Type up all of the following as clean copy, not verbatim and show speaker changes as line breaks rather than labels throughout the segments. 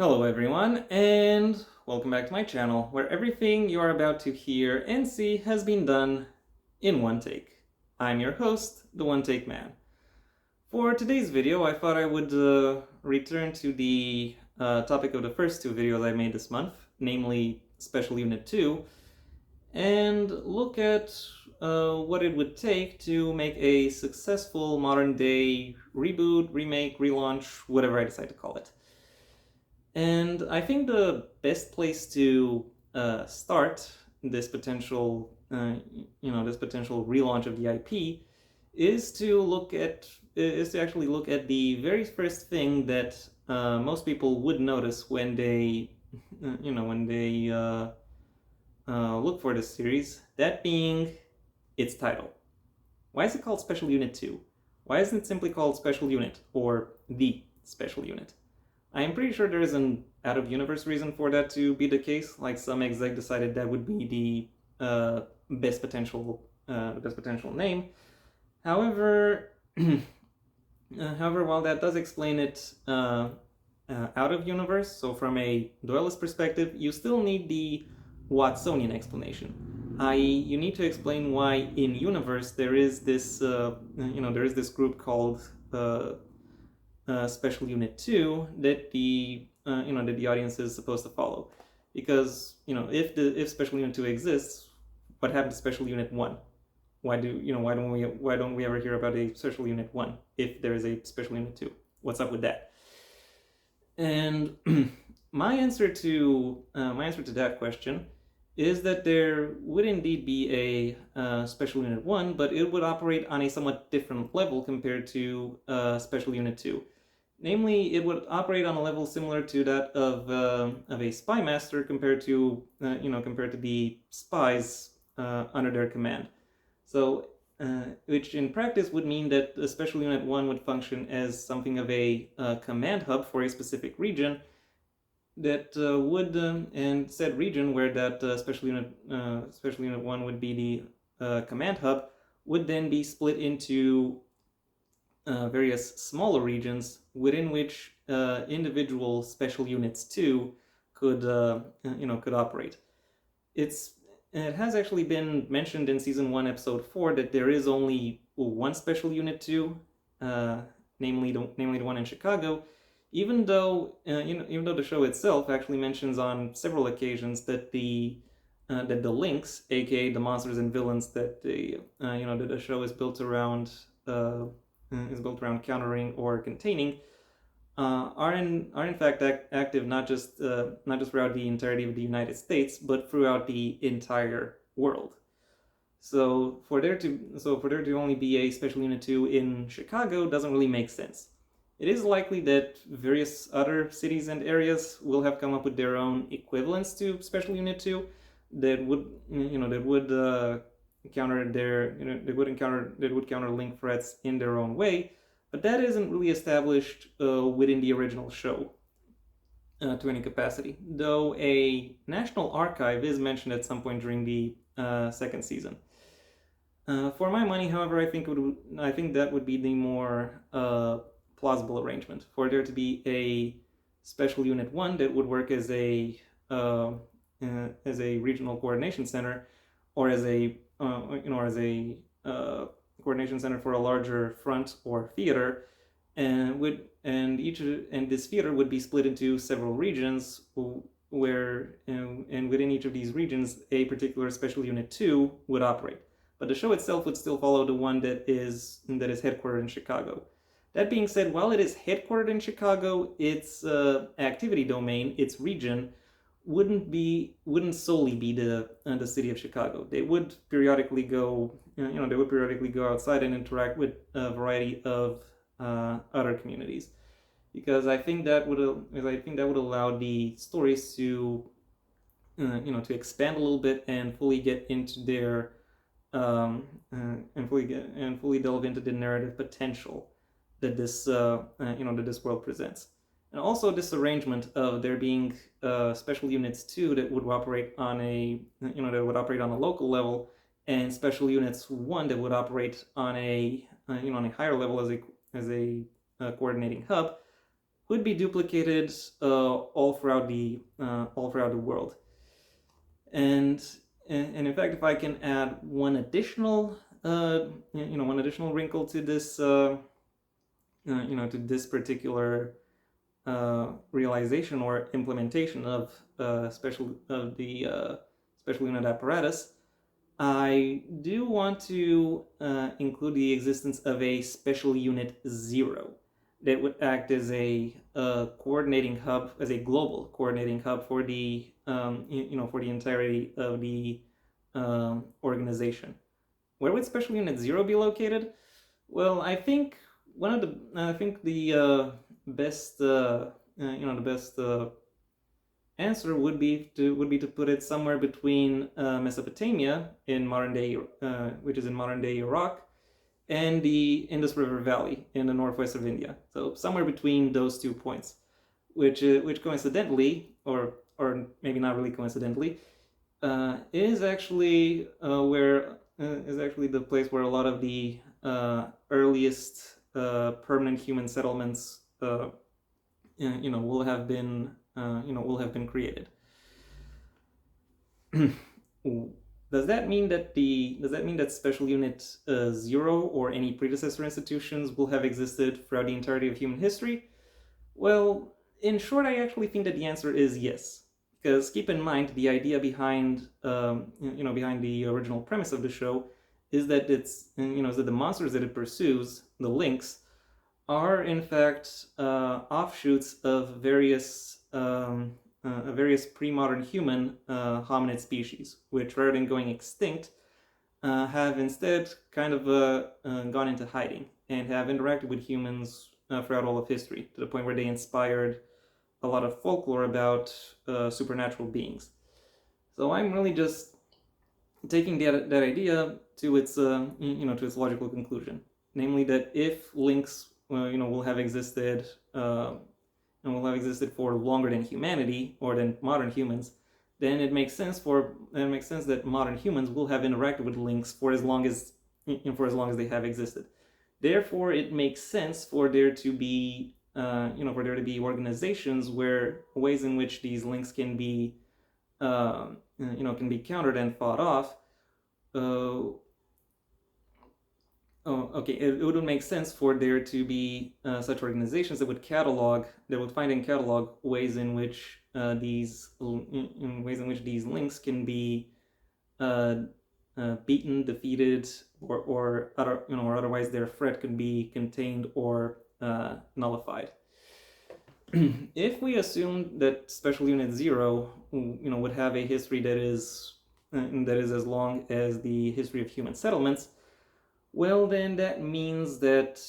Hello everyone, and welcome back to my channel, where everything you are about to hear and see has been done in one take. I'm your host, the One Take Man. For today's video, I thought I would return to the topic of the first two videos I made this month, namely Special Unit 2, and look at what it would take to make a successful modern-day reboot, remake, relaunch, whatever I decide to call it. And I think the best place to start this potential, this potential relaunch of the IP is to actually look at the very first thing that most people would notice when they, look for this series. That being its title. Why is it called Special Unit 2? Why isn't it simply called Special Unit or The Special Unit? I am pretty sure there is an out-of-universe reason for that to be the case, like some exec decided that would be the best potential name. However, while that does explain it out of universe, so from a duelist perspective, you still need the Watsonian explanation. I.e., you need to explain why in universe there is this group called Special Unit 2 that the audience is supposed to follow, because if Special Unit 2 exists, what happened to Special Unit 1? Why don't we ever hear about a Special Unit 1 if there is a Special Unit 2? What's up with that? And my answer to that question is that there would indeed be a Special Unit 1, but it would operate on a somewhat different level compared to Special Unit 2. Namely, it would operate on a level similar to that of a spy master compared to the spies under their command. So, which in practice would mean that the Special Unit 1 would function as something of a command hub for a specific region that and said region where that Special Unit 1 would be the command hub would then be split into various smaller regions within which individual Special Units 2 could operate. It has actually been mentioned in Season 1, Episode 4 that there is only one Special Unit 2, namely the one in Chicago, even though the show itself actually mentions on several occasions that the links, aka the monsters and villains that the show is built around countering or containing, are in fact active not just throughout the entirety of the United States, but throughout the entire world. So for there to only be a Special Unit 2 in Chicago doesn't really make sense. It is likely that various other cities and areas will have come up with their own equivalents to Special Unit 2 that would counter link threats in their own way, but that isn't really established within the original show to any capacity. Though a national archive is mentioned at some point during the second season. For my money, however, I think that would be the more plausible arrangement, for there to be a Special Unit 1 that would work as a regional coordination center, or as a coordination center for a larger front or theater, and this theater would be split into several regions, where and within each of these regions a particular Special Unit 2 would operate. But the show itself would still follow the one that is headquartered in Chicago. That being said, while it is headquartered in Chicago, its activity domain, its region, wouldn't solely be the city of Chicago. They would periodically go outside and interact with a variety of other communities, because I think that would allow the stories to to expand a little bit and fully get into their fully delve into the narrative potential that this world presents. And also this arrangement of there being Special Units 2 that would operate on a local level, and Special Units 1 that would operate on a higher level as a coordinating hub, would be duplicated all throughout the world. And in fact, if I can add one additional one additional wrinkle to this to this particular realization or implementation of the special unit apparatus, I do want to include the existence of a special unit 0 that would act as a coordinating hub, as a global coordinating hub for the for the entirety of the organization. Where would special unit 0 be located? Well, I think the best the best answer would be to put it somewhere between Mesopotamia in modern day, which is in modern day Iraq, and the Indus River Valley in the northwest of India. So somewhere between those 2 points, which coincidentally, or maybe not really coincidentally, is actually the place where a lot of the earliest permanent human settlements will have been created. Does that mean that special unit 0 or any predecessor institutions will have existed throughout the entirety of human history? Well, in short, I actually think that the answer is yes. Because keep in mind, the idea behind behind the original premise of the show is that is that the monsters that it pursues, the lynx, are in fact offshoots of various pre-modern human hominid species, which rather than going extinct, have instead kind of gone into hiding and have interacted with humans throughout all of history, to the point where they inspired a lot of folklore about supernatural beings. So I'm really just taking that idea to its to its logical conclusion, namely that if lynx will have existed for longer than humanity or than modern humans, then it makes sense that modern humans will have interacted with lynx for as long as they have existed. Therefore, it makes sense for there to be organizations where ways in which these lynx can be countered and fought off. It would make sense for there to be such organizations that would find and catalog ways in which these lynx can be beaten, defeated, or otherwise their threat could be contained or nullified. If we assume that Special Unit 0, would have a history that is as long as the history of human settlements, well, then that means that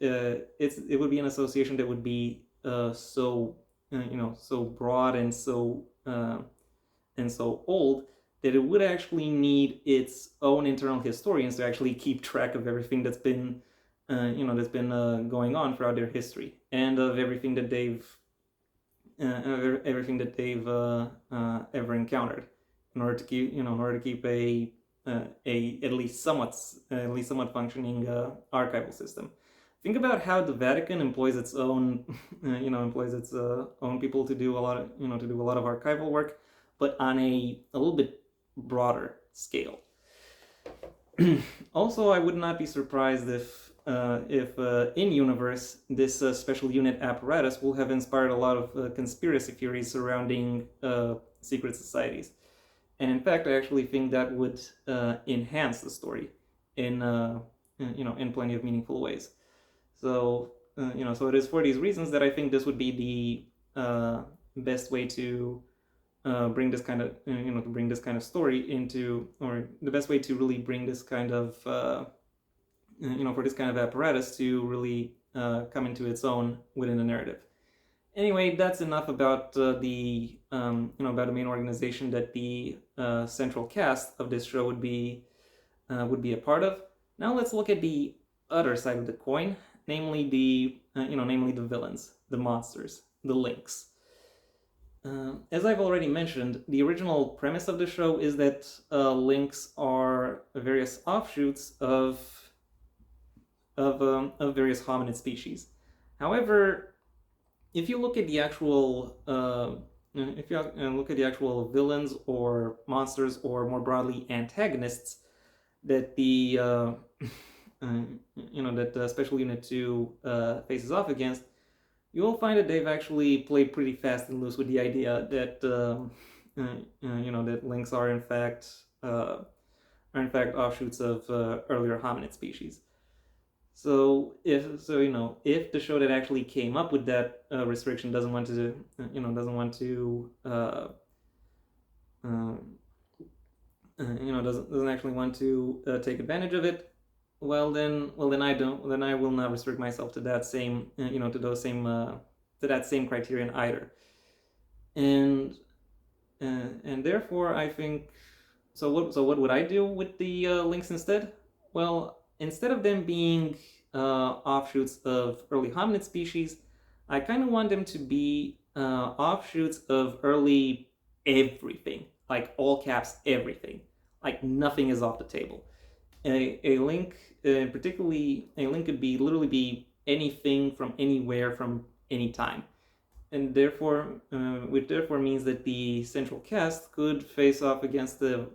it would be an association that would be so broad and so old that it would actually need its own internal historians to actually keep track of everything that's been going on throughout their history, and of everything that they've ever encountered, in order to keep a at least somewhat functioning archival system. Think about how the Vatican employs its own own people to do a lot of archival work, but on a little bit broader scale. Also, I would not be surprised if in universe this special unit apparatus will have inspired a lot of conspiracy theories surrounding secret societies, and in fact, I actually think that would enhance the story in plenty of meaningful ways. So so it is for these reasons that I think this would be the best way to bring this kind of story into, or the best way to really bring this kind of for this kind of apparatus to really come into its own within the narrative. Anyway, that's enough about about the main organization that the central cast of this show would be a part of. Now let's look at the other side of the coin, namely the villains, the monsters, the lynx. As I've already mentioned, the original premise of the show is that lynx are various offshoots of various hominid species. However, if you look at the actual if you look at the actual villains or monsters or more broadly antagonists that the that the Special Unit 2 faces off against, you will find that they've actually played pretty fast and loose with the idea that that links are in fact offshoots of earlier hominid species. So if the show that actually came up with that restriction doesn't want to doesn't actually want to take advantage of it, well then I will not restrict myself to that same to that same criterion either. And therefore I think what would I do with the links instead? Well, instead of them being offshoots of early hominid species, I kind of want them to be offshoots of early everything, like all caps everything, like nothing is off the table. A link, particularly a link, could be literally be anything from anywhere from any time, and therefore, which therefore means that the central cast could face off against the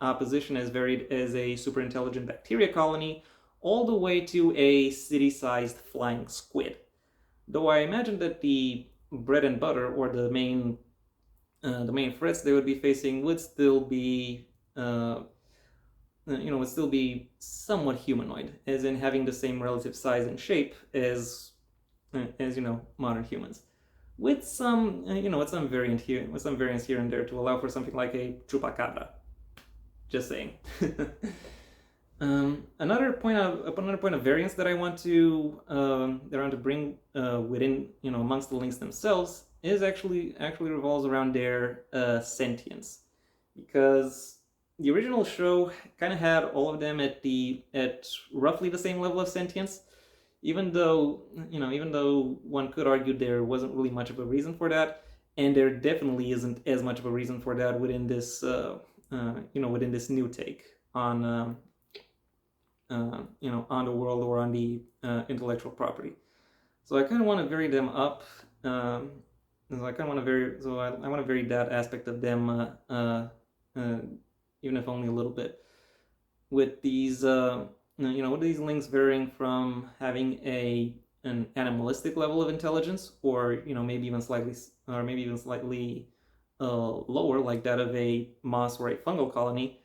opposition as varied as a super intelligent bacteria colony, all the way to a city-sized flying squid. Though I imagine that the bread and butter, or the main threats they would be facing would still be somewhat humanoid, as in having the same relative size and shape as modern humans, with some variance here and there to allow for something like a chupacabra. Just saying. Another point of variance that I want to bring within amongst the links themselves is actually revolves around their sentience, because the original show kind of had all of them at roughly the same level of sentience, even though one could argue there wasn't really much of a reason for that, and there definitely isn't as much of a reason for that within this within this new take on on the world or on the intellectual property. So I kind of want to vary them up. I want to vary that aspect of them, even if only a little bit, with these with these links varying from having an animalistic level of intelligence, or maybe even slightly lower, like that of a moss or a fungal colony,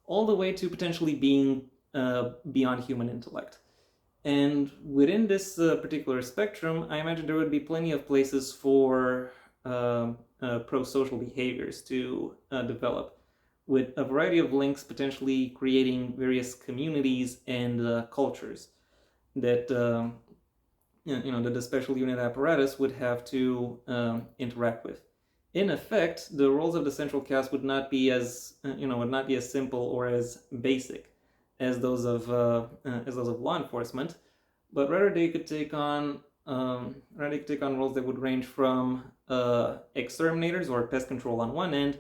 all the way to potentially being beyond human intellect. And within this particular spectrum, I imagine there would be plenty of places for pro-social behaviors to develop, with a variety of links potentially creating various communities and cultures that that the special unit apparatus would have to interact with. In effect, the roles of the central cast would not be as simple or as basic as those of law enforcement, but rather they could take on roles that would range from exterminators or pest control on one end,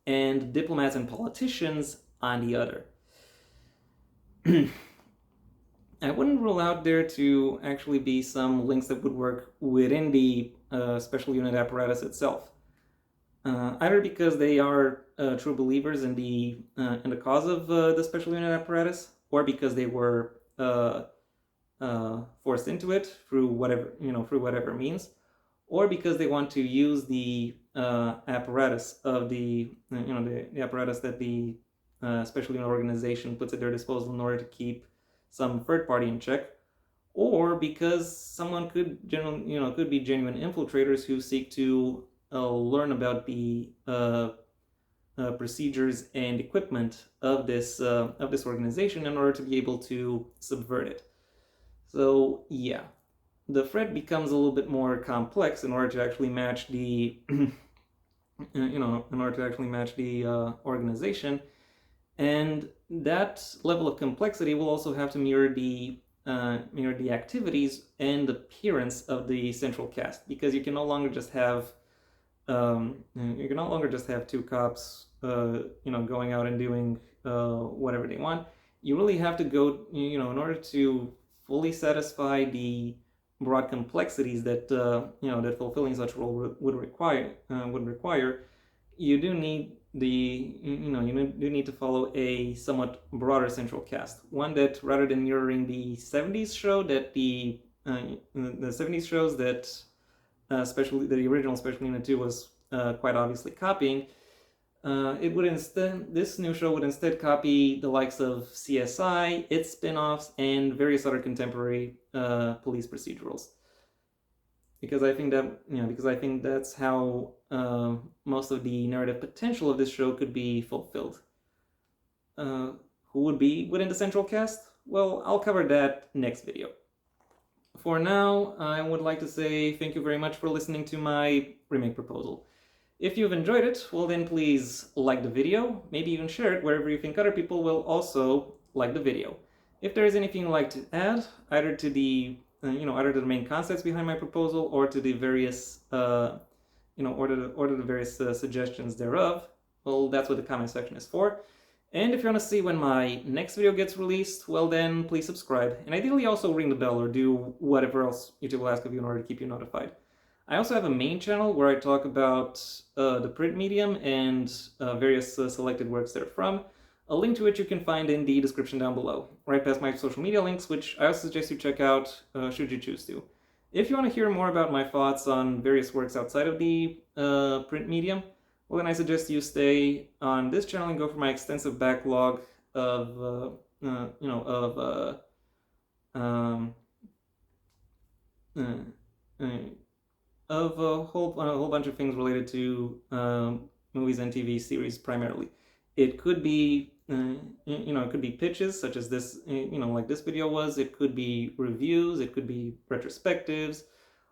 and diplomats and politicians on the other. I wouldn't rule out there to actually be some links that would work within the special unit apparatus itself, either because they are true believers in the cause of the special unit apparatus, or because they were forced into it through whatever means, or because they want to use the apparatus of the apparatus that the special unit organization puts at their disposal in order to keep some third party in check, or because someone could be genuine infiltrators who seek to learn about the procedures and equipment of this organization in order to be able to subvert it. So yeah, the threat becomes a little bit more complex in order to actually match the organization, and that level of complexity will also have to mirror the activities and appearance of the central cast, because you can no longer just have two cops going out and doing whatever they want. You really have to go in order to fully satisfy the broad complexities that that fulfilling such a role would require, you do need you need to follow a somewhat broader central cast, one that rather than mirroring the 70s show that the 70s shows that especially the original Special Unit 2 was quite obviously copying. It would instead, this new show would instead copy the likes of CSI, its spin-offs, and various other contemporary police procedurals. Because I think that's how most of the narrative potential of this show could be fulfilled. Who would be within the central cast? Well, I'll cover that next video. For now, I would like to say thank you very much for listening to my remake proposal. If you've enjoyed it, well then please like the video, maybe even share it wherever you think other people will also like the video. If there is anything you'd like to add, either to the either to the main concepts behind my proposal or to the various or to the various suggestions thereof, well, that's what the comment section is for. And if you want to see when my next video gets released, well then please subscribe, and ideally also ring the bell or do whatever else YouTube will ask of you in order to keep you notified. I also have a main channel where I talk about the print medium and various selected works therefrom, a link to which you can find in the description down below, right past my social media links, which I also suggest you check out should you choose to. If you want to hear more about my thoughts on various works outside of the print medium, well then I suggest you stay on this channel and go for my extensive backlog of a whole bunch of things related to movies and TV series primarily. It could be it could be pitches such as this like this video was. It could be reviews. It could be retrospectives,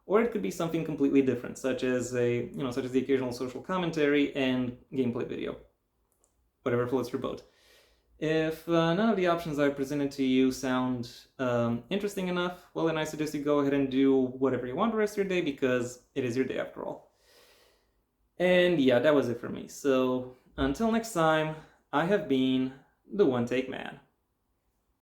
or it could be something completely different, such as the occasional social commentary and gameplay video. Whatever floats your boat. If none of the options I've presented to you sound interesting enough, well then I suggest you go ahead and do whatever you want the rest of your day, because it is your day after all. And yeah, that was it for me. So until next time, I have been the One Take Man.